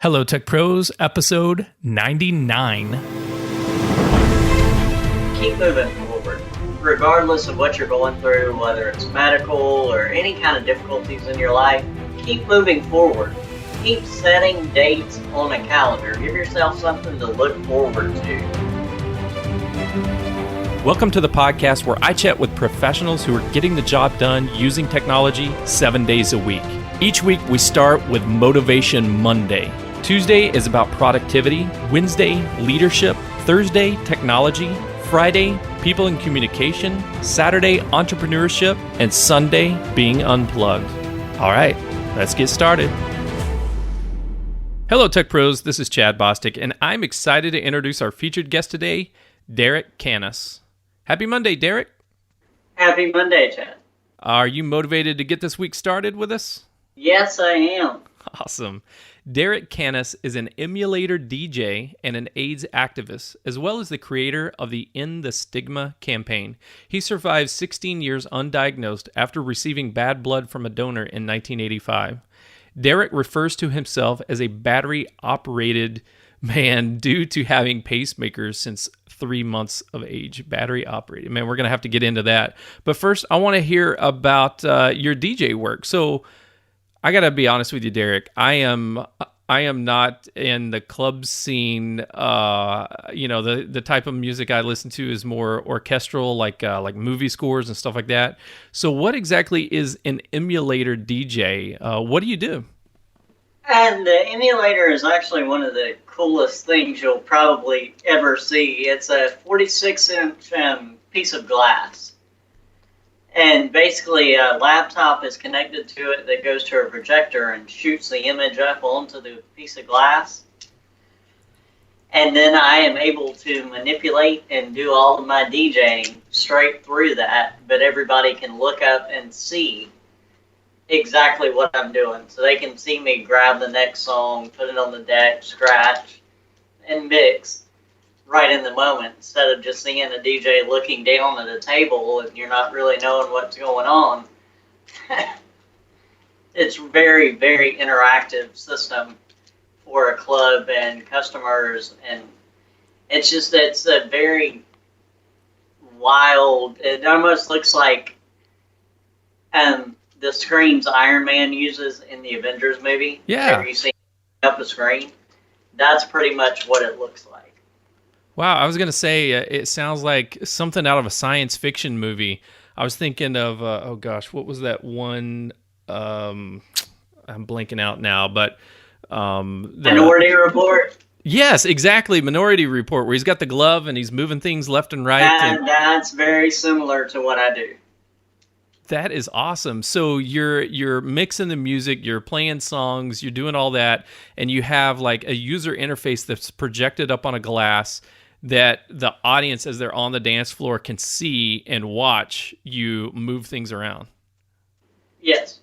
Hello, Tech Pros, episode 99. Keep moving forward. Regardless of what you're going through, whether it's medical or any kind of difficulties in your life, keep moving forward. Keep setting dates on a calendar. Give yourself something to look forward to. Welcome to the podcast where I chat with professionals who are getting the job done using technology 7 days a week. Each week we start with Motivation Monday. Tuesday is about productivity, Wednesday, leadership, Thursday, technology, Friday, people and communication, Saturday, entrepreneurship, and Sunday, being unplugged. All right, let's get started. Hello, Tech Pros. This is Chad Bostic, and I'm excited to introduce our featured guest today, Derek Canas. Happy Monday, Derek. Happy Monday, Chad. Are you motivated to get this week started with us? Yes, I am. Awesome. Derek Canas is an Emulator DJ and an AIDS activist, as well as the creator of the End the Stigma campaign. He survived 16 years undiagnosed after receiving bad blood from a donor in 1985. Derek refers to himself as a battery-operated man due to having pacemakers since 3 months of age. Battery-operated. Man, we're going to have to get into that. But first, I want to hear about your DJ work. So, I gotta be honest with you, Derek. I am not in the club scene. The type of music I listen to is more orchestral, like movie scores and stuff like that. So, what exactly is an Emulator DJ? What do you do? And the Emulator is actually one of the coolest things you'll probably ever see. It's a 46-inch piece of glass. And basically, a laptop is connected to it that goes to a projector and shoots the image up onto the piece of glass. And then I am able to manipulate and do all of my DJing straight through that, but everybody can look up and see exactly what I'm doing. So they can see me grab the next song, put it on the deck, scratch, and mix right in the moment, instead of just seeing a DJ looking down at a table and you're not really knowing what's going on. It's very, very interactive system for a club and customers, and it's a very wild, it almost looks like the screens Iron Man uses in the Avengers movie. Yeah. Have you seen up a screen? That's pretty much what it looks like. Wow, I was going to say, it sounds like something out of a science fiction movie. I was thinking of, what was that one? I'm blanking out now, but... Minority Report? Yes, exactly, Minority Report, where he's got the glove and he's moving things left and right. That's very similar to what I do. That is awesome. So you're mixing the music, you're playing songs, you're doing all that, and you have like a user interface that's projected up on a glass that the audience, as they're on the dance floor, can see and watch you move things around. Yes.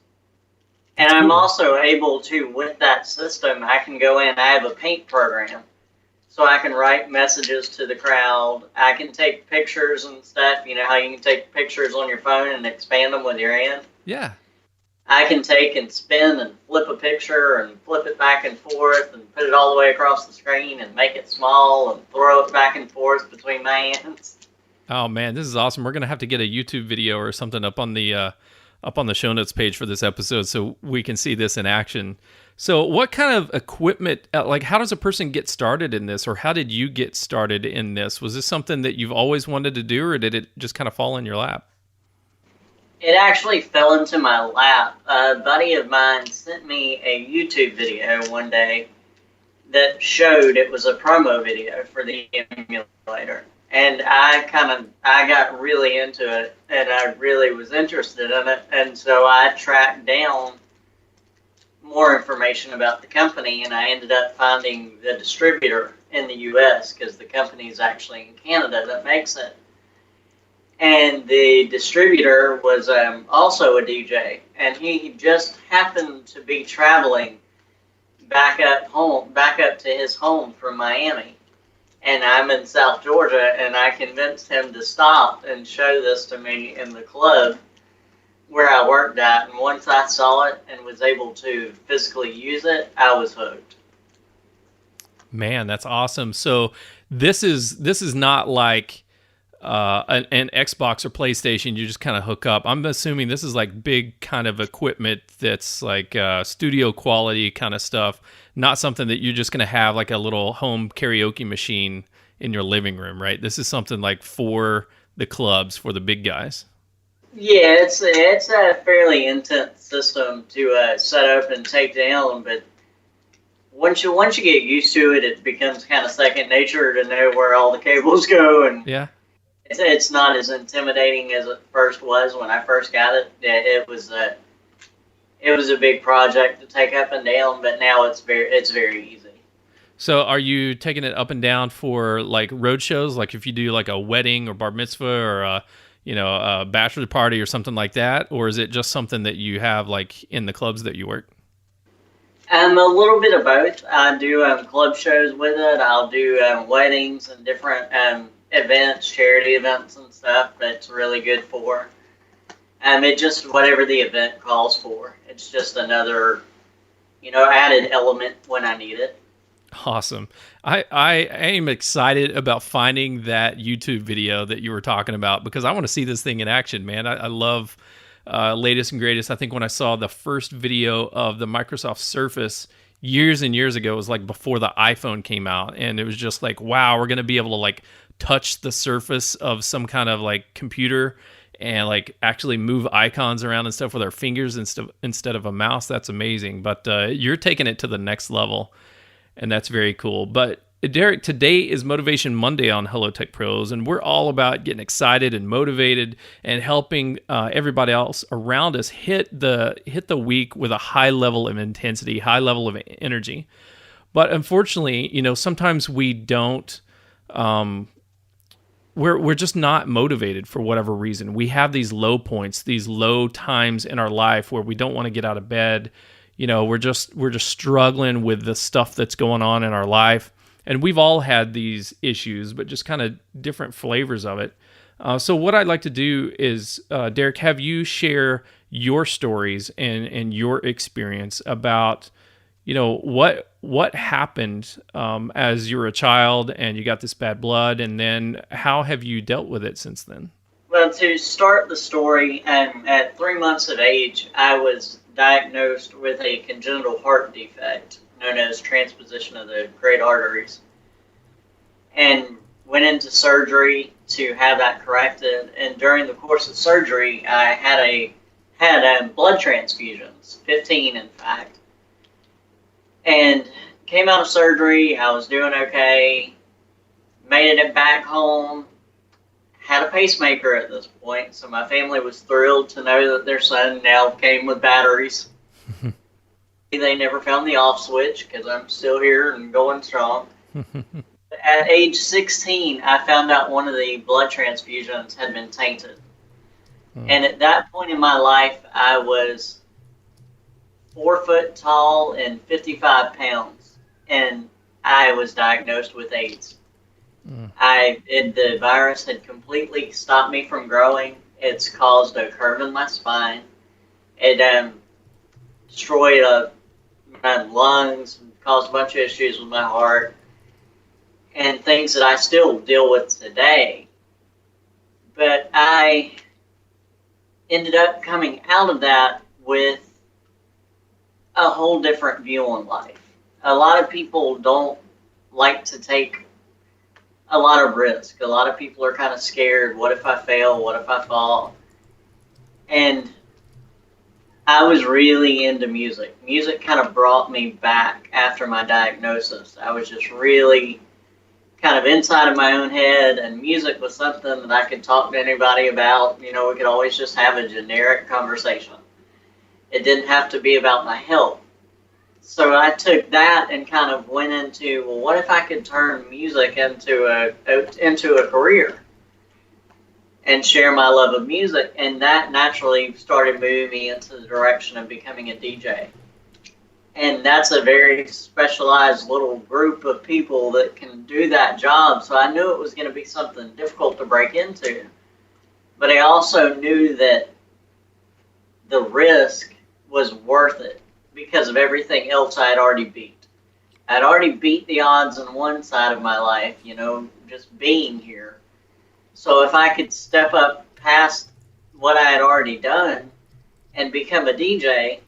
And I'm also able to, with that system, I can go in, I have a paint program, so I can write messages to the crowd. I can take pictures and stuff. You know how you can take pictures on your phone and expand them with your hand? Yeah. I can take and spin and flip a picture and flip it back and forth and put it all the way across the screen and make it small and throw it back and forth between my hands. Oh man, this is awesome. We're gonna have to get a YouTube video or something up on the show notes page for this episode so we can see this in action. So what kind of equipment, how does a person get started in this, or how did you get started in this? Was this something that you've always wanted to do, or did it just kind of fall in your lap? It actually fell into my lap. A buddy of mine sent me a YouTube video one day that showed it was a promo video for the Emulator. And I got really into it, and I really was interested in it. And so I tracked down more information about the company, and I ended up finding the distributor in the U.S. because the company is actually in Canada that makes it. And the distributor was also a DJ, and he just happened to be traveling back up to his home from Miami. And I'm in South Georgia, and I convinced him to stop and show this to me in the club where I worked at. And once I saw it and was able to physically use it, I was hooked. Man, that's awesome. So this is not like an Xbox or PlayStation you just kind of hook up. I'm assuming this is like big kind of equipment that's like studio quality kind of stuff, not something that you're just going to have like a little home karaoke machine in your living room, right? This is something like for the clubs, for the big guys. Yeah, it's a fairly intense system to set up and take down, but once you get used to it, it becomes kind of second nature to know where all the cables go, and Yeah. it's not as intimidating as it first was when I first got it. It was a big project to take up and down, but now it's very easy. So are you taking it up and down for like road shows? Like if you do like a wedding or bar mitzvah or a bachelor party or something like that? Or is it just something that you have like in the clubs that you work? A little bit of both. I do club shows with it. I'll do weddings and different events, charity events and stuff. That's really good for. It just whatever the event calls for. It's just another, added element when I need it. Awesome. I am excited about finding that YouTube video that you were talking about because I want to see this thing in action, man. I love latest and greatest. I think when I saw the first video of the Microsoft Surface years and years ago, it was like before the iPhone came out. And it was just like, wow, we're going to be able to like touch the surface of some kind of like computer and like actually move icons around and stuff with our fingers instead of a mouse. That's amazing. But you're taking it to the next level. And that's very cool. But Derek, today is Motivation Monday on Hello Tech Pros, and we're all about getting excited and motivated and helping everybody else around us hit the week with a high level of intensity, high level of energy. But unfortunately, sometimes we don't. We're just not motivated for whatever reason. We have these low points, these low times in our life where we don't want to get out of bed. We're just struggling with the stuff that's going on in our life. And we've all had these issues, but just kind of different flavors of it. So what I'd like to do is, Derek, have you share your stories and your experience about, what happened as you were a child and you got this bad blood, and then how have you dealt with it since then? Well, to start the story, at 3 months of age, I was diagnosed with a congenital heart defect known as transposition of the great arteries, and went into surgery to have that corrected. And during the course of surgery, I had blood transfusions, 15 in fact, and came out of surgery. I was doing okay, made it back home. Had a pacemaker at this point, so my family was thrilled to know that their son now came with batteries. They never found the off switch because I'm still here and going strong. At age 16, I found out one of the blood transfusions had been tainted. And at that point in my life, I was 4 foot tall and 55 pounds, and I was diagnosed with AIDS. The virus had completely stopped me from growing. It's caused a curve in my spine. It destroyed my lungs, caused a bunch of issues with my heart, and things that I still deal with today. But I ended up coming out of that with a whole different view on life. A lot of people don't like to take a lot of risk. A lot of people are kind of scared. What if I fail? What if I fall? And I was really into music. Music kind of brought me back after my diagnosis. I was just really kind of inside of my own head, and music was something that I could talk to anybody about. We could always just have a generic conversation. It didn't have to be about my health. So I took that and kind of went into, well, what if I could turn music into a career and share my love of music? And that naturally started moving me into the direction of becoming a DJ. And that's a very specialized little group of people that can do that job. So I knew it was going to be something difficult to break into. But I also knew that the risk was worth it, because of everything else I had already beat. I'd already beat the odds on one side of my life, just being here. So if I could step up past what I had already done and become a DJ,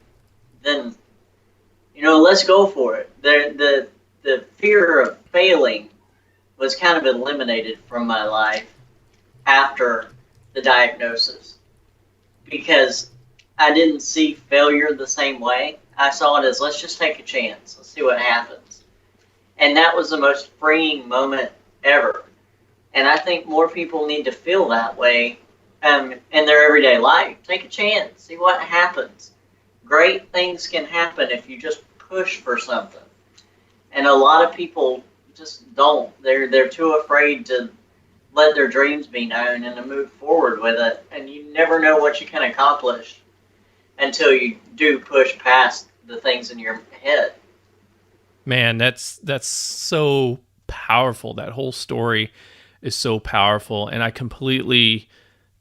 then let's go for it. The fear of failing was kind of eliminated from my life after the diagnosis because I didn't see failure the same way. I saw it as, let's just take a chance. Let's see what happens. And that was the most freeing moment ever. And I think more people need to feel that way in their everyday life. Take a chance. See what happens. Great things can happen if you just push for something. And a lot of people just don't. They're too afraid to let their dreams be known and to move forward with it. And you never know what you can accomplish until you do push past the things in your head. Man, that's so powerful. That whole story is so powerful, and I completely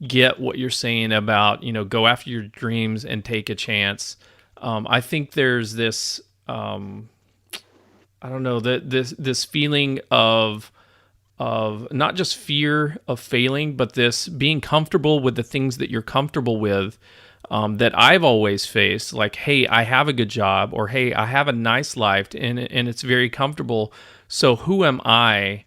get what you're saying about, go after your dreams and take a chance. I think there's this I don't know, this feeling of not just fear of failing, but this being comfortable with the things that you're comfortable with, that I've always faced. Like, hey, I have a good job, or hey, I have a nice life, and it's very comfortable. So who am I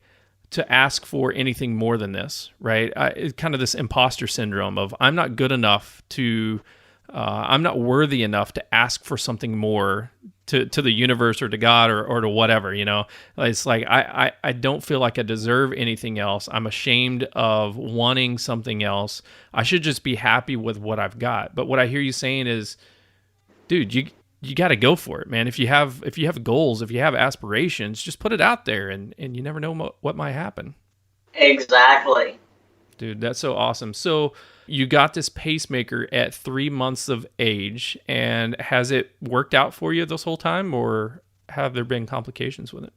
to ask for anything more than this, right? It's kind of this imposter syndrome of I'm not good enough to, I'm not worthy enough to ask for something more to the universe or to God or to whatever, It's like I don't feel like I deserve anything else. I'm ashamed of wanting something else. I should just be happy with what I've got. But what I hear you saying is, dude, you got to go for it, man. If you have goals, if you have aspirations, just put it out there, and you never know what might happen. Exactly. Dude, that's so awesome. So you got this pacemaker at 3 months of age, and has it worked out for you this whole time, or have there been complications with it?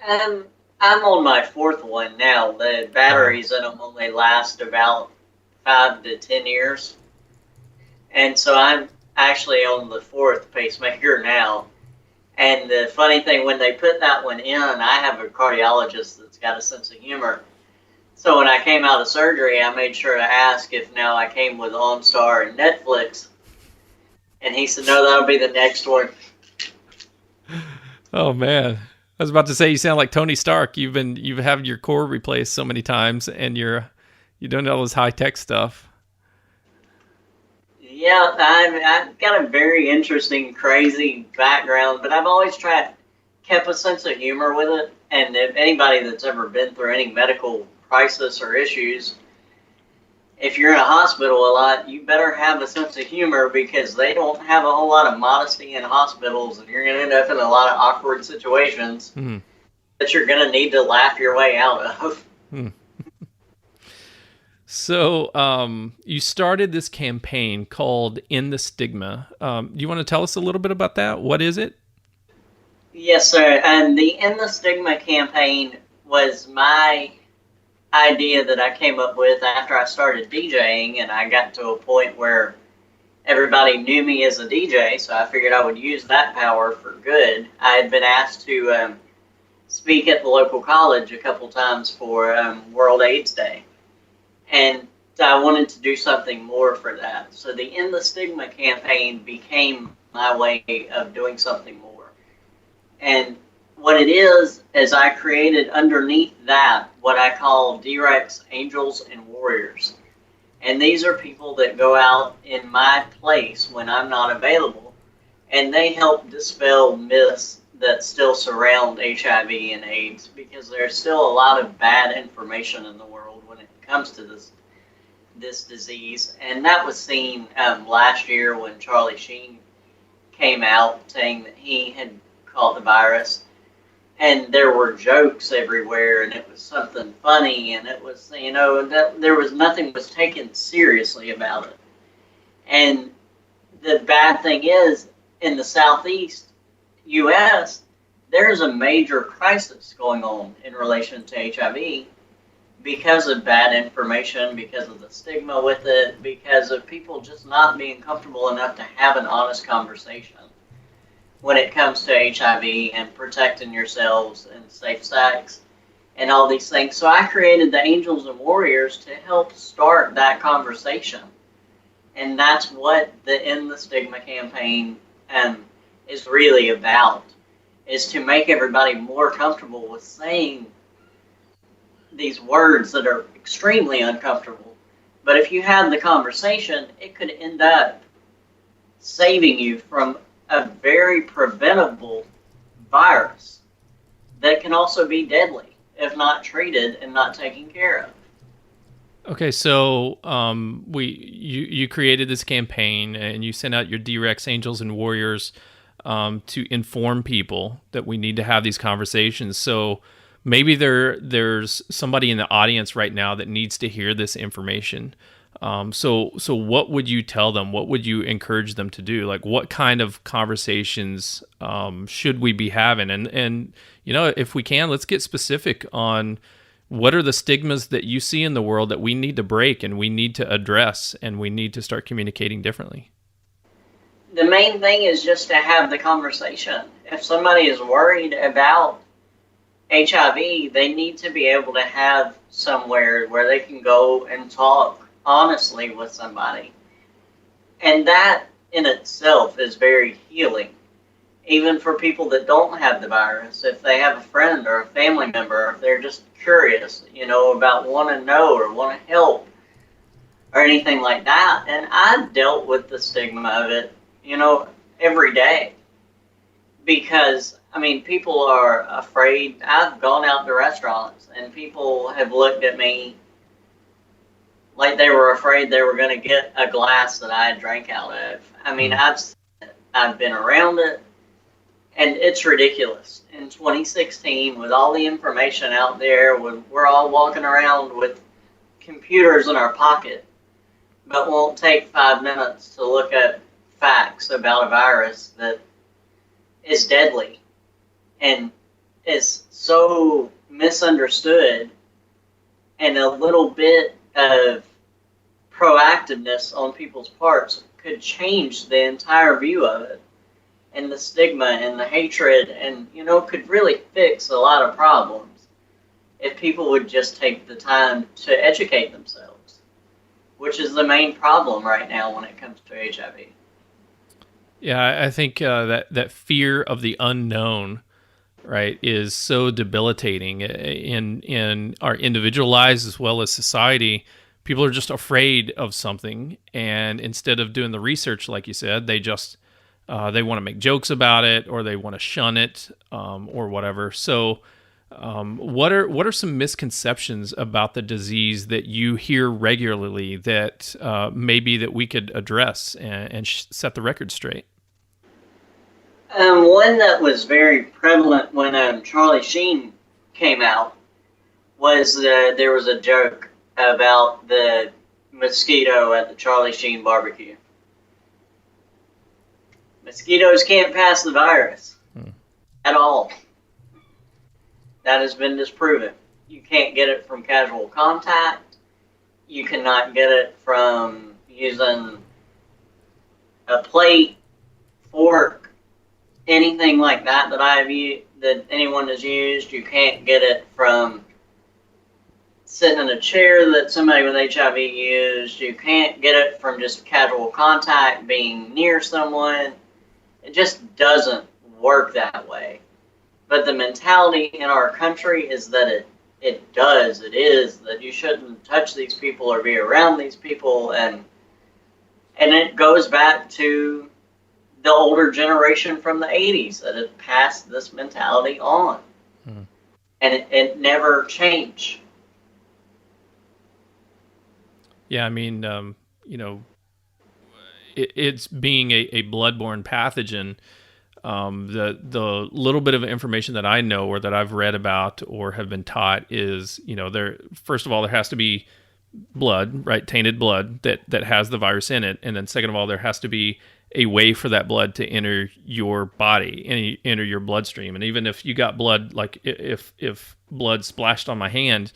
I'm on my fourth one now. The Wow. batteries in them only last about 5 to 10 years. And so I'm actually on the fourth pacemaker now. And the funny thing, when they put that one in, I have a cardiologist that's got a sense of humor. So when I came out of surgery, I made sure to ask if now I came with OnStar and Netflix. And he said, no, that'll be the next one. Oh man. I was about to say you sound like Tony Stark. You've had your core replaced so many times, and you're doing all this high tech stuff. Yeah, I've got a very interesting, crazy background, but I've always kept a sense of humor with it. And if anybody that's ever been through any medical crisis or issues, if you're in a hospital a lot, you better have a sense of humor because they don't have a whole lot of modesty in hospitals, and you're going to end up in a lot of awkward situations Hmm. that you're going to need to laugh your way out of. Hmm. So, you started this campaign called "In the Stigma." Do you want to tell us a little bit about that? What is it? Yes, sir. And the End the Stigma campaign was my idea that I came up with after I started DJing, and I got to a point where everybody knew me as a DJ, so I figured I would use that power for good. I had been asked to speak at the local college a couple times for World AIDS Day, and I wanted to do something more for that. So the End the Stigma campaign became my way of doing something more. And what it is I created underneath that what I call D-Rex Angels and Warriors. And these are people that go out in my place when I'm not available, and they help dispel myths that still surround HIV and AIDS, because there's still a lot of bad information in the world when it comes to this disease. And that was seen last year when Charlie Sheen came out saying that he had caught the virus, and there were jokes everywhere, and it was something funny, and it was, that there was nothing was taken seriously about it. And the bad thing is, in the southeast U.S., there's a major crisis going on in relation to HIV because of bad information, because of the stigma with it, because of people just not being comfortable enough to have an honest conversation. when it comes to HIV and protecting yourselves and safe sex and all these things. So I created the Angels and Warriors to help start that conversation. And that's what the End the Stigma campaign is really about, is to make everybody more comfortable with saying these words that are extremely uncomfortable. But if you have the conversation, it could end up saving you from a very preventable virus that can also be deadly if not treated and not taken care of. Okay, so you created this campaign and you sent out your D-Rex Angels and Warriors to inform people that we need to have these conversations. So maybe there's somebody in the audience right now that needs to hear this information. So what would you tell them? What would you encourage them to do? Like, what kind of conversations should we be having? And if we can, let's get specific on what are the stigmas that you see in the world that we need to break and we need to address and we need to start communicating differently. The main thing is just to have the conversation. If somebody is worried about HIV, they need to be able to have somewhere where they can go and talk honestly with somebody. And that in itself is very healing. Even for people that don't have the virus, if they have a friend or a family member, or if they're just curious, about want to know or want to help or anything like that. And I dealt with the stigma of it, every day. Because, people are afraid. I've gone out to restaurants and people have looked at me like they were afraid they were going to get a glass that I had drank out of. I've been around it. And it's ridiculous. In 2016, with all the information out there, we're all walking around with computers in our pocket, but won't take 5 minutes to look at facts about a virus that is deadly and is so misunderstood, and a little bit of proactiveness on people's parts could change the entire view of it. And the stigma and the hatred and, could really fix a lot of problems if people would just take the time to educate themselves, which is the main problem right now when it comes to HIV. Yeah, I think that fear of the unknown, right, is so debilitating in our individual lives as well as society. People are just afraid of something, and instead of doing the research, like you said, they just they want to make jokes about it, or they want to shun it, or whatever. So, what are some misconceptions about the disease that you hear regularly that maybe that we could address and set the record straight? One that was very prevalent when Charlie Sheen came out was there was a joke about the mosquito at the Charlie Sheen barbecue. Mosquitoes can't pass the virus at all. That has been disproven. You can't get it from casual contact. You cannot get it from using a plate, fork, anything like that that anyone has used. You can't get it from sitting in a chair that somebody with HIV used. You can't get it from just casual contact, being near someone. It just doesn't work that way. But the mentality in our country is that it is that you shouldn't touch these people or be around these people, and it goes back to the older generation from the 80s that had passed this mentality on. And it never changed. Yeah, it's being a bloodborne pathogen. The little bit of information that I know or that I've read about or have been taught is, there, first of all, there has to be blood, right? Tainted blood that has the virus in it. And then second of all, there has to be a way for that blood to enter your body, enter your bloodstream. And even if you got blood, like if blood splashed on my hand,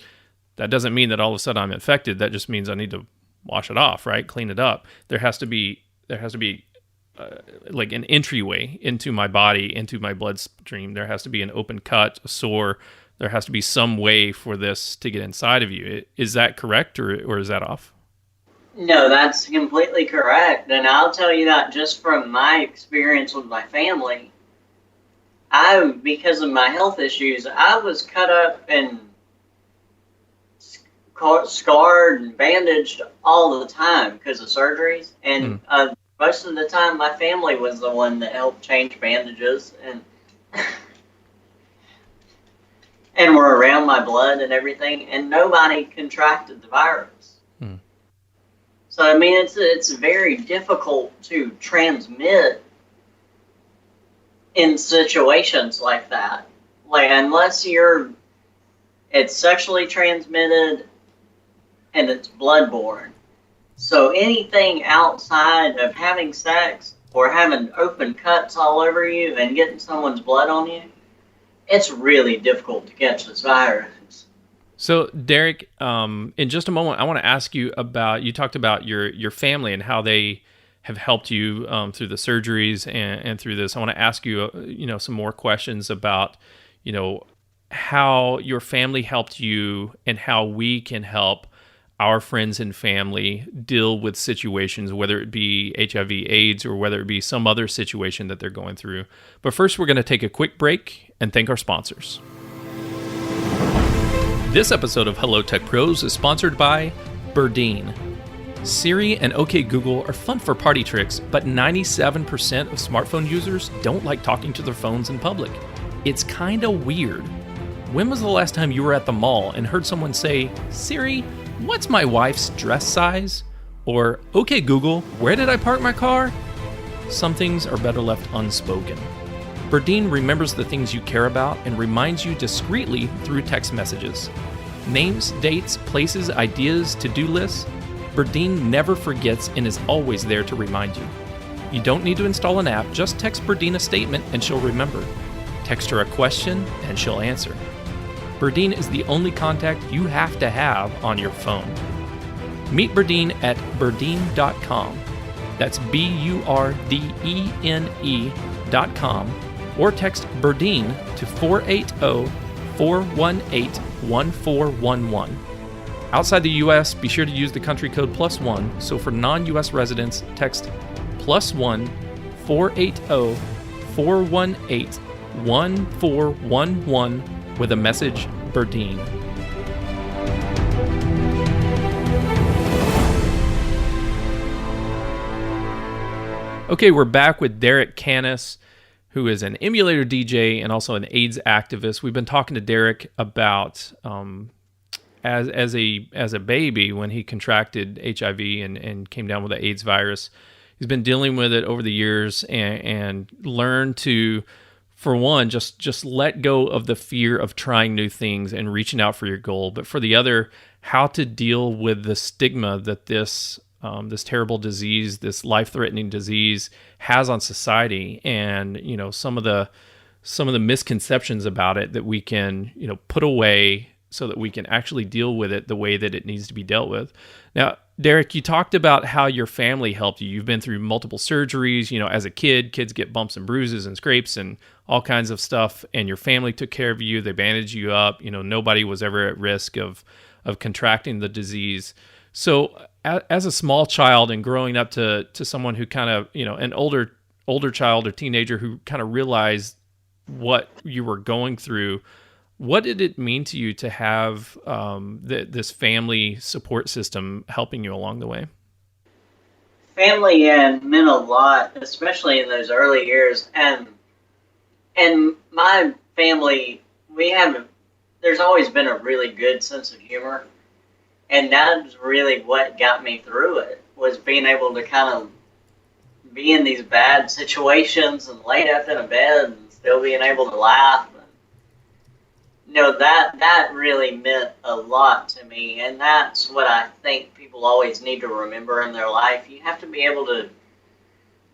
that doesn't mean that all of a sudden I'm infected. That just means I need to wash it off, right? Clean it up. There has to be like an entryway into my body, into my bloodstream. There has to be an open cut, a sore. There has to be some way for this to get inside of you. Is that correct, or is that off? No, that's completely correct. And I'll tell you that just from my experience with my family, because of my health issues, I was cut up and scarred and bandaged all the time because of surgeries. And most of the time, my family was the one that helped change bandages and were around my blood and everything. And nobody contracted the virus. So, I mean, it's very difficult to transmit in situations like that. Like, unless it's sexually transmitted and it's bloodborne. So anything outside of having sex or having open cuts all over you and getting someone's blood on you, it's really difficult to catch this virus. So, Derek, in just a moment, I want to ask you about, you talked about your family and how they have helped you through the surgeries and through this. I want to ask you, some more questions about, how your family helped you and how we can help our friends and family deal with situations, whether it be HIV/AIDS or whether it be some other situation that they're going through. But first, we're going to take a quick break and thank our sponsors. This episode of Hello Tech Pros is sponsored by Burdine. Siri and OK Google are fun for party tricks, but 97% of smartphone users don't like talking to their phones in public. It's kinda weird. When was the last time you were at the mall and heard someone say, "Siri, what's my wife's dress size?" Or, "OK Google, where did I park my car?" Some things are better left unspoken. Burdine remembers the things you care about and reminds you discreetly through text messages. Names, dates, places, ideas, to-do lists. Burdine never forgets and is always there to remind you. You don't need to install an app, just text Burdine a statement and she'll remember. Text her a question and she'll answer. Burdine is the only contact you have to have on your phone. Meet Burdine at burdine.com. That's BURDENE.com. Or text Burdine to 480-418-1411. Outside the U.S., be sure to use the country code +1. So for non-U.S. residents, text +1 480-418-1411 with a message Burdine. Okay, we're back with Derek Canas, who is an emulator DJ and also an AIDS activist. We've been talking to Derek about as a baby when he contracted HIV and came down with the AIDS virus. He's been dealing with it over the years and learned to, for one, just let go of the fear of trying new things and reaching out for your goal. But for the other, how to deal with the stigma that this terrible disease, this life-threatening disease, has on society, and some of the misconceptions about it that we can put away so that we can actually deal with it the way that it needs to be dealt with. Now, Derek, you talked about how your family helped you. You've been through multiple surgeries. As a kid, kids get bumps and bruises and scrapes and all kinds of stuff, and your family took care of you. They bandaged you up. Nobody was ever at risk of contracting the disease. So as a small child and growing up to someone who kind of, an older child or teenager who kind of realized what you were going through, what did it mean to you to have this family support system helping you along the way? Family meant a lot, especially in those early years. And my family, there's always been a really good sense of humor. And that's really what got me through it, was being able to kind of be in these bad situations and laid up in a bed and still being able to laugh. That really meant a lot to me, and that's what I think people always need to remember in their life. You have to be able to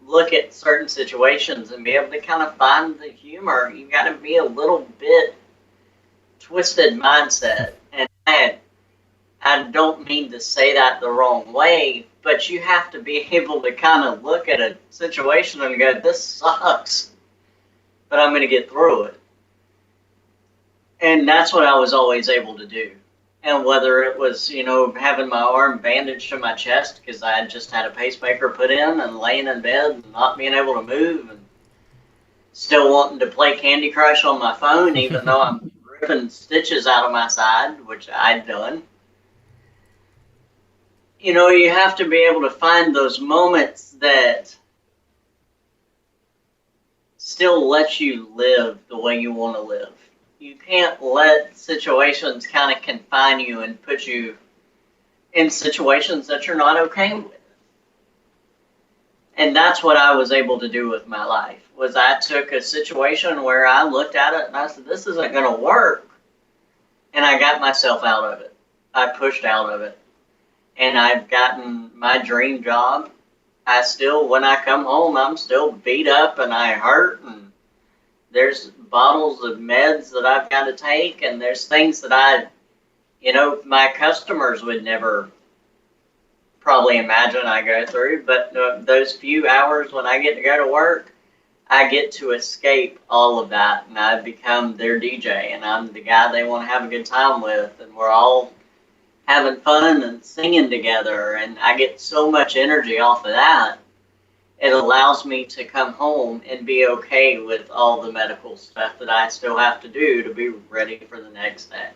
look at certain situations and be able to kind of find the humor. You got to be a little bit twisted mindset, and I don't mean to say that the wrong way, but you have to be able to kind of look at a situation and go, this sucks, but I'm going to get through it. And that's what I was always able to do. And whether it was, having my arm bandaged to my chest because I had just had a pacemaker put in and laying in bed and not being able to move and still wanting to play Candy Crush on my phone, even though I'm ripping stitches out of my side, which I'd done. You have to be able to find those moments that still let you live the way you want to live. You can't let situations kind of confine you and put you in situations that you're not okay with. And that's what I was able to do with my life, was I took a situation where I looked at it and I said, this isn't going to work. And I got myself out of it. I pushed out of it. And I've gotten my dream job. I still, when I come home, I'm still beat up and I hurt. And there's bottles of meds that I've got to take. And there's things that my customers would never probably imagine I go through. But those few hours when I get to go to work, I get to escape all of that. And I've become their DJ. And I'm the guy they want to have a good time with. And we're all having fun and singing together, and I get so much energy off of that. It allows me to come home and be okay with all the medical stuff that I still have to do to be ready for the next day.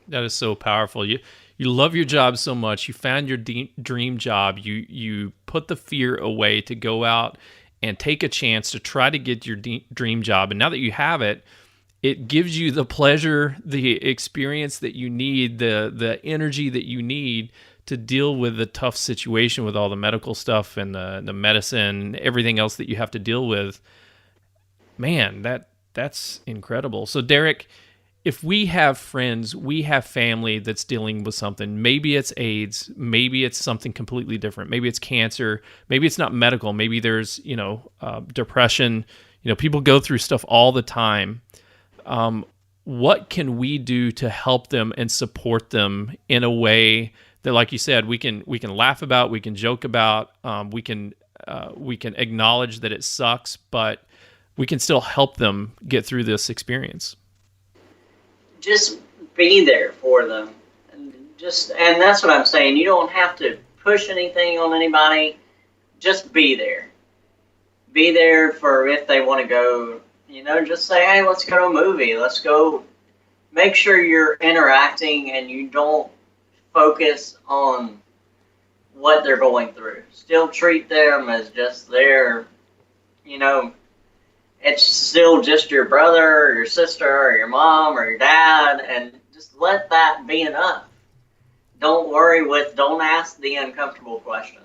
That is so powerful. You love your job so much. You found your dream job. You put the fear away to go out and take a chance to try to get your dream job. And now that you have it, it gives you the pleasure, the experience that you need, the energy that you need to deal with the tough situation with all the medical stuff and the medicine, everything else that you have to deal with. Man, that's incredible. So Derek, if we have friends, we have family that's dealing with something, maybe it's AIDS, maybe it's something completely different, maybe it's cancer, maybe it's not medical, maybe there's, depression, people go through stuff all the time. What can we do to help them and support them in a way that, like you said, we can laugh about, we can joke about, we can acknowledge that it sucks, but we can still help them get through this experience? Just be there for them, and that's what I'm saying. You don't have to push anything on anybody. Just be there. Be there for if they want to go. Just say, hey, let's go to a movie. Let's go. Make sure you're interacting and you don't focus on what they're going through. Still treat them as just their, it's still just your brother or your sister or your mom or your dad, and just let that be enough. Don't ask the uncomfortable questions.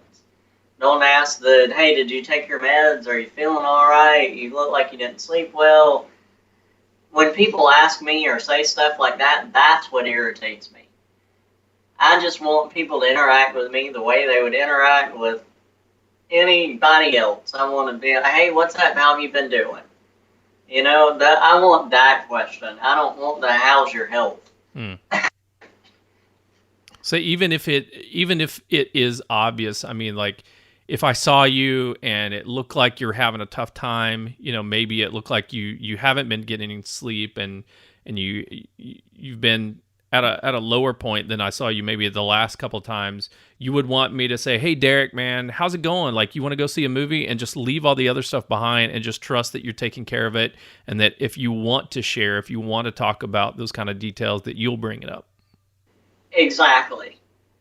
Don't ask hey, did you take your meds? Are you feeling all right? You look like you didn't sleep well. When people ask me or say stuff like that, that's what irritates me. I just want people to interact with me the way they would interact with anybody else. I want to be, hey, what's up? How have you been doing? I want that question. I don't want the how's your health. So even if it is obvious, I mean, like, if I saw you and it looked like you're having a tough time, maybe it looked like you haven't been getting any sleep and you've been at a lower point than I saw you maybe the last couple of times, you would want me to say, hey, Derek, man, how's it going? Like, you want to go see a movie, and just leave all the other stuff behind and just trust that you're taking care of it, and that if you want to share, if you want to talk about those kind of details, that you'll bring it up. Exactly.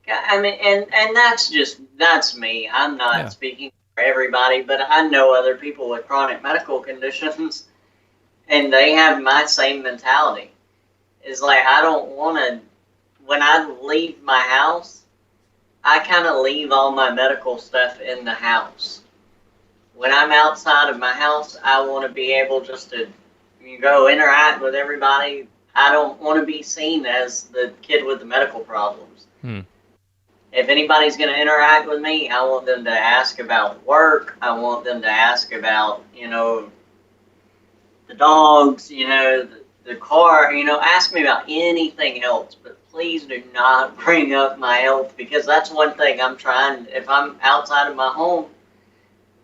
I mean, and that's me. I'm not speaking for everybody, but I know other people with chronic medical conditions, and they have my same mentality. It's like, I don't want to, when I leave my house, I kind of leave all my medical stuff in the house. When I'm outside of my house, I want to be able just to go interact with everybody. I don't want to be seen as the kid with the medical problems. If anybody's going to interact with me, I want them to ask about work. I want them to ask about, the dogs, the car, ask me about anything else. But please do not bring up my health, because that's one thing I'm trying. If I'm outside of my home,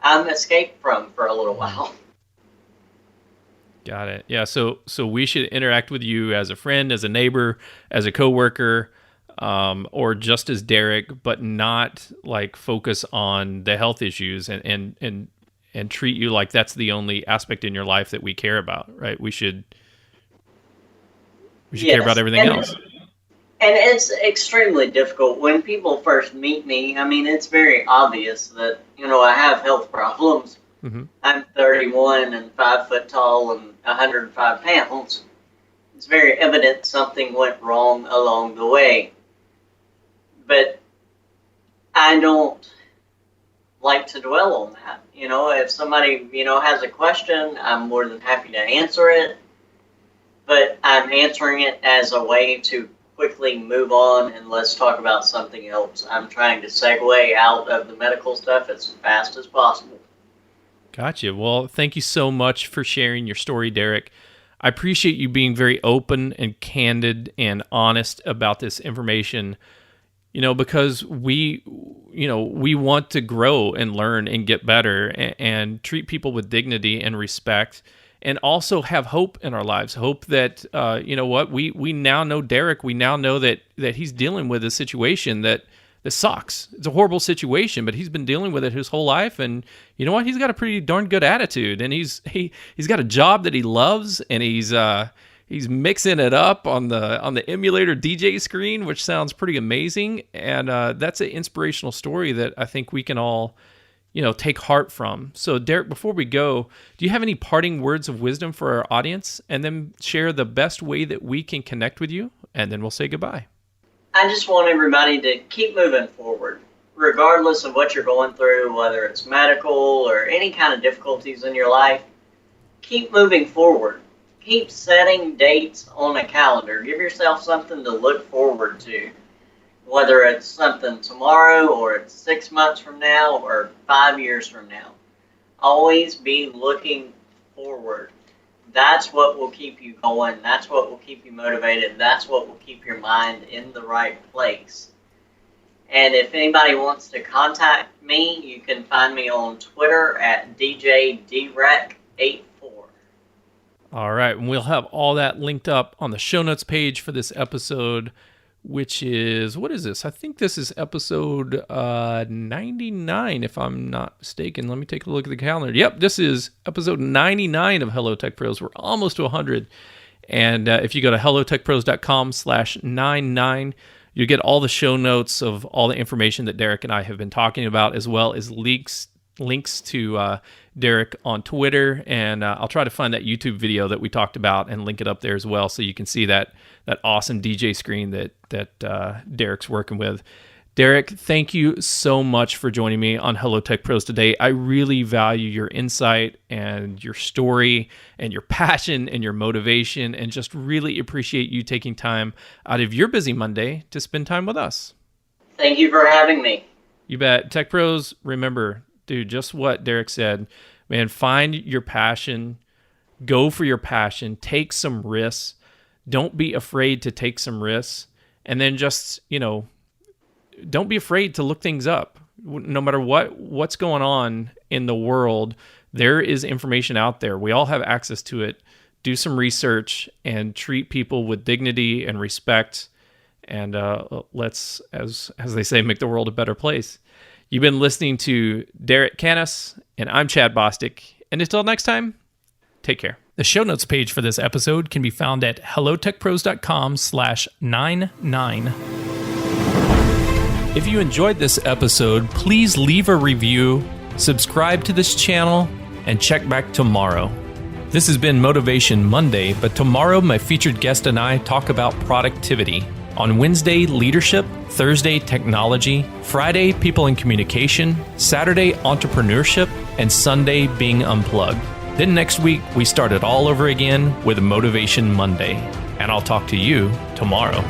I'm escaped from for a little while. Got it. Yeah. So we should interact with you as a friend, as a neighbor, as a coworker, or just as Derek, but not like focus on the health issues and treat you like that's the only aspect in your life that we care about, right? We should care about everything else. And it's extremely difficult when people first meet me. I mean, it's very obvious that, I have health problems. Mm-hmm. I'm 31 and 5 foot tall and 105 pounds. It's very evident something went wrong along the way. But I don't like to dwell on that. If somebody, has a question, I'm more than happy to answer it. But I'm answering it as a way to quickly move on and let's talk about something else. I'm trying to segue out of the medical stuff as fast as possible. Gotcha. Well, thank you so much for sharing your story, Derek. I appreciate you being very open and candid and honest about this information, because we want to grow and learn and get better and treat people with dignity and respect, and also have hope in our lives. Hope that, we now know Derek. We now know that he's dealing with a situation that sucks. It's a horrible situation, but he's been dealing with it his whole life. And you know what? He's got a pretty darn good attitude, and he's got a job that he loves, and he's mixing it up on the Emulator DJ screen, which sounds pretty amazing. And that's an inspirational story that I think we can all, take heart from. So Derek, before we go, do you have any parting words of wisdom for our audience? And then share the best way that we can connect with you, and then we'll say goodbye. I just want everybody to keep moving forward, regardless of what you're going through, whether it's medical or any kind of difficulties in your life. Keep moving forward. Keep setting dates on a calendar. Give yourself something to look forward to, whether it's something tomorrow or it's 6 months from now or 5 years from now. Always be looking forward. That's what will keep you going. That's what will keep you motivated. That's what will keep your mind in the right place. And if anybody wants to contact me, you can find me on Twitter at DJDrec84. All right. And we'll have all that linked up on the show notes page for this episode, which is, what is this? I think this is episode 99, if I'm not mistaken. Let me take a look at the calendar. Yep, this is episode 99 of Hello Tech Pros. We're almost to 100. And if you go to hellotechpros.com/99, you get all the show notes of all the information that Derek and I have been talking about, as well as links to Derek on Twitter. And I'll try to find that YouTube video that we talked about and link it up there as well, so you can see that awesome DJ screen that Derek's working with. Derek, thank you so much for joining me on Hello Tech Pros today. I really value your insight and your story and your passion and your motivation, and just really appreciate you taking time out of your busy Monday to spend time with us. Thank you for having me. You bet. Tech Pros, remember, dude, just what Derek said, man, find your passion, go for your passion, take some risks. Don't be afraid to take some risks, and then just, don't be afraid to look things up. No matter what's going on in the world, there is information out there. We all have access to it. Do some research and treat people with dignity and respect, and let's, as they say, make the world a better place. You've been listening to Derek Canas, and I'm Chad Bostic. And until next time, take care. The show notes page for this episode can be found at hellotechpros.com/99. If you enjoyed this episode, please leave a review, subscribe to this channel, and check back tomorrow. This has been Motivation Monday, but tomorrow my featured guest and I talk about productivity. On Wednesday, leadership, Thursday, technology, Friday, people and communication, Saturday, entrepreneurship, and Sunday, being unplugged. Then next week, we start it all over again with Motivation Monday. And I'll talk to you tomorrow.